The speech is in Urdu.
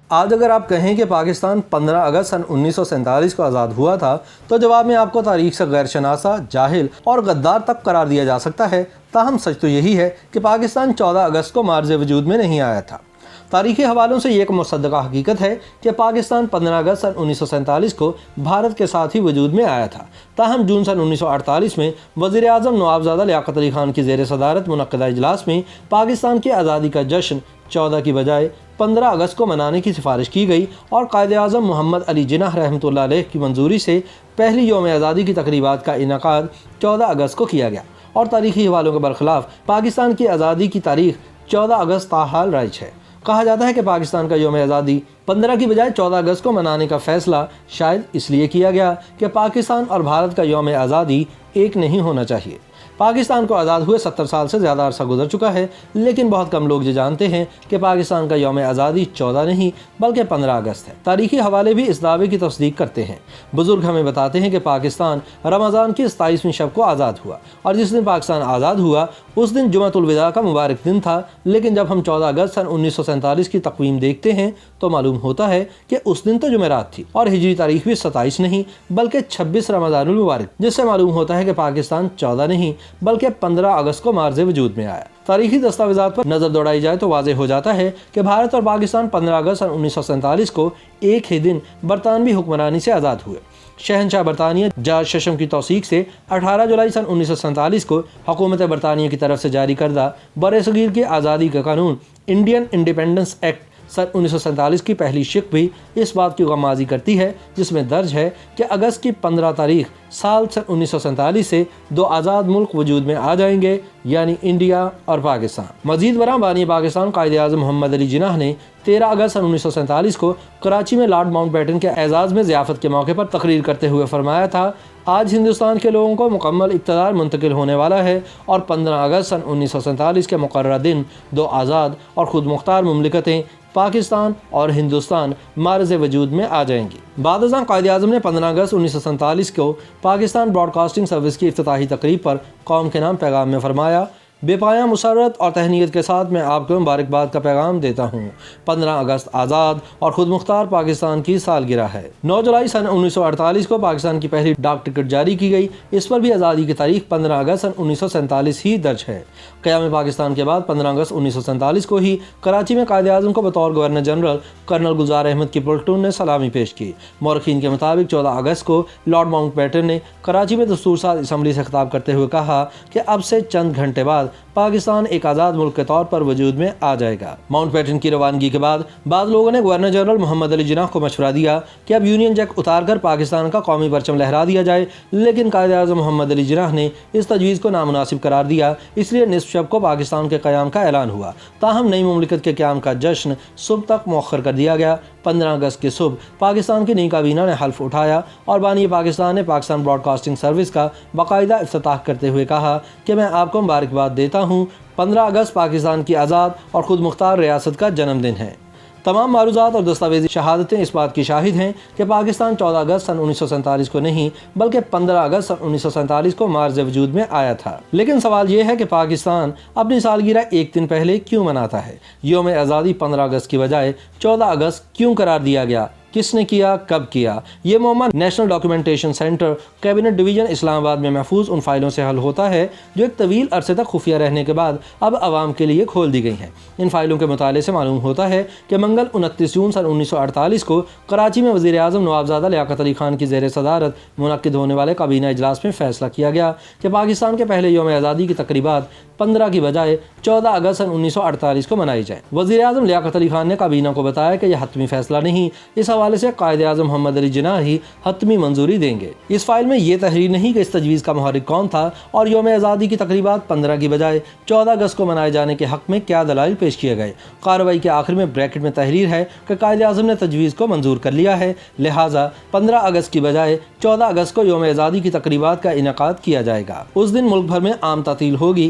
آج اگر آپ کہیں کہ پاکستان 15 اگست سن 1947 کو آزاد ہوا تھا تو جواب میں آپ کو تاریخ سے غیر شناسہ، جاہل اور غدار تک قرار دیا جا سکتا ہے، تاہم سچ تو یہی ہے کہ پاکستان 14 اگست کو مارز وجود میں نہیں آیا تھا۔ تاریخی حوالوں سے یہ ایک مصدقہ حقیقت ہے کہ پاکستان 15 اگست سن 1947 کو بھارت کے ساتھ ہی وجود میں آیا تھا، تاہم جون سن 1948 میں وزیر اعظم نواب زادہ لیاقت علی خان کی زیر صدارت منعقدہ اجلاس میں پاکستان کی آزادی کا جشن 14 کی بجائے 15 اگست کو منانے کی سفارش کی گئی اور قائد اعظم محمد علی جناح رحمۃ اللہ علیہ کی منظوری سے پہلی یوم آزادی کی تقریبات کا انعقاد 14 اگست کو کیا گیا، اور تاریخی حوالوں کے برخلاف پاکستان کی آزادی کی تاریخ 14 اگست تاحال رائج ہے۔ کہا جاتا ہے کہ پاکستان کا یوم آزادی 15 کی بجائے 14 اگست کو منانے کا فیصلہ شاید اس لیے کیا گیا کہ پاکستان اور بھارت کا یوم آزادی ایک نہیں ہونا چاہیے۔ پاکستان کو آزاد ہوئے 70 سال سے زیادہ عرصہ گزر چکا ہے، لیکن بہت کم لوگ یہ جانتے ہیں کہ پاکستان کا یوم آزادی 14 نہیں بلکہ 15 اگست ہے۔ تاریخی حوالے بھی اس دعوے کی تصدیق کرتے ہیں۔ بزرگ ہمیں بتاتے ہیں کہ پاکستان رمضان کی 27ویں شب کو آزاد ہوا، اور جس دن پاکستان آزاد ہوا اس دن جمعۃ الوداع کا مبارک دن تھا، لیکن جب ہم 14 اگست سن 1947 کی تقویم دیکھتے ہیں تو معلوم ہوتا ہے کہ اس دن تو جمعرات تھی، اور ہجری تاریخ بھی 27 نہیں بلکہ 26 رمضان المبارک، جس سے معلوم ہوتا ہے کہ پاکستان 14 نہیں بلکہ 15 اگست کو مارز وجود میں آیا۔ تاریخی دستاویزات پر نظر دوڑائی جائے تو واضح ہو جاتا ہے کہ بھارت اور پاکستان 15 اگست سن 1947 کو ایک ہی دن برطانوی حکمرانی سے آزاد ہوئے۔ شہنشاہ برطانیہ جارج ششم کی توثیق سے 18 جولائی سن 1947 کو حکومت برطانیہ کی طرف سے جاری کردہ برصغیر کی آزادی کا قانون انڈین انڈیپینڈنس ایکٹ سن 1947 کی پہلی شق بھی اس بات کی غمازی کرتی ہے، جس میں درج ہے کہ اگست کی 15 تاریخ سال سن 1947 سے 2 آزاد ملک وجود میں آ جائیں گے، یعنی انڈیا اور پاکستان۔ مزید برآں بانی پاکستان قائد اعظم محمد علی جناح نے 13 اگست سن 1947 کو کراچی میں لارڈ ماؤنٹ بیٹن کے اعزاز میں ضیافت کے موقع پر تقریر کرتے ہوئے فرمایا تھا، آج ہندوستان کے لوگوں کو مکمل اقتدار منتقل ہونے والا ہے، اور 15 اگست سن 1947 کے مقررہ دن 2 آزاد اور خود مختار مملکتیں پاکستان اور ہندوستان مارز وجود میں آ جائیں گی۔ بعد ازاں قائد اعظم نے 15 اگست 1947 کو پاکستان براڈ کاسٹنگ سروس کی افتتاحی تقریب پر قوم کے نام پیغام میں فرمایا، بے پایاں مسرت اور تہنیت کے ساتھ میں آپ کو مبارکباد کا پیغام دیتا ہوں۔ 15 اگست آزاد اور خود مختار پاکستان کی سالگرہ ہے۔ 9 جولائی سن 1948 کو پاکستان کی پہلی ڈاک ٹکٹ جاری کی گئی، اس پر بھی آزادی کی تاریخ 15 اگست سن 1947 ہی درج ہے۔ قیام پاکستان کے بعد 15 اگست 1947 کو ہی کراچی میں قائد اعظم کو بطور governor general colonel Gulzar Ahmed کی پلٹون نے سلامی پیش کی۔ مورخین کے مطابق 14 اگست کو لارڈ ماؤنٹ بیٹن نے کراچی میں دستور ساز اسمبلی سے خطاب کرتے ہوئے کہا کہ اب سے چند گھنٹے بعد پاکستان ایک آزاد ملک کے طور پر وجود میں آ جائے گا۔ ماؤنٹ بیٹن کی روانگی کے بعد بعض لوگوں نے گورنر جنرل محمد علی جناح کو مشورہ دیا کہ اب یونین جیک اتار کر پاکستان کا قومی پرچم لہرا دیا جائے، لیکن قائد اعظم محمد علی جناح نے اس تجویز کو نامناسب قرار دیا، اس لیے نصف شب کو پاکستان کے قیام کا اعلان ہوا، تاہم نئی مملکت کے قیام کا جشن صبح تک مؤخر کر دیا گیا۔ 15 اگست کی صبح پاکستان کی نئی کابینہ نے حلف اٹھایا اور بانی پاکستان نے پاکستان براڈ کاسٹنگ سروس کا باقاعدہ افتتاح کرتے ہوئے کہا کہ میں آپ کو مبارکباد دیتا ہوں، 15 اگست پاکستان کی آزاد اور خود مختار ریاست کا جنم دن ہے۔ تمام معروضات اور دستاویزی شہادتیں اس بات کی شاہد ہیں کہ پاکستان 14 اگست سن 1947 کو نہیں بلکہ 15 اگست سن 1947 کو مارز وجود میں آیا تھا۔ لیکن سوال یہ ہے کہ پاکستان اپنی سالگرہ ایک دن پہلے کیوں مناتا ہے؟ یوم آزادی 15 اگست کی بجائے 14 اگست کیوں قرار دیا گیا؟ کس نے کیا، کب کیا؟ یہ معمہ national documentation centre cabinet division Islamabad میں محفوظ ان فائلوں سے حل ہوتا ہے جو ایک طویل عرصے تک خفیہ رہنے کے بعد اب عوام کے لیے کھول دی گئی ہیں۔ ان فائلوں کے مطالعے سے معلوم ہوتا ہے کہ منگل 29 جون سن 1948 کو کراچی میں وزیر اعظم نواب زادہ لیاقت علی خان کی زیر صدارت منعقد ہونے والے کابینہ اجلاس میں فیصلہ کیا گیا کہ پاکستان کے پہلے یوم آزادی کی تقریبات 15 کی بجائے 14 اگست سن 1948 کو منائی جائیں۔ وزیر اعظم لیاقت علی خان نے کابینہ کو بتایا کہ یہ حتمی فیصلہ نہیں، اس حوالے سے قائد اعظم محمد علی جناح ہی حتمی منظوری دیں گے۔ اس فائل میں یہ تحریر نہیں کہ اس تجویز کا محرک کون تھا اور یوم آزادی کی تقریبات 15 کی بجائے 14 اگست کو منائے جانے کے حق میں کیا دلائل پیش کیے گئے۔ کارروائی کے آخر میں بریکٹ میں تحریر ہے کہ قائد اعظم نے تجویز کو منظور کر لیا ہے، لہٰذا 15 اگست کی بجائے 14 اگست کو یوم آزادی کی تقریبات کا انعقاد کیا جائے گا۔ اس دن ملک بھر میں عام تعطیل ہوگی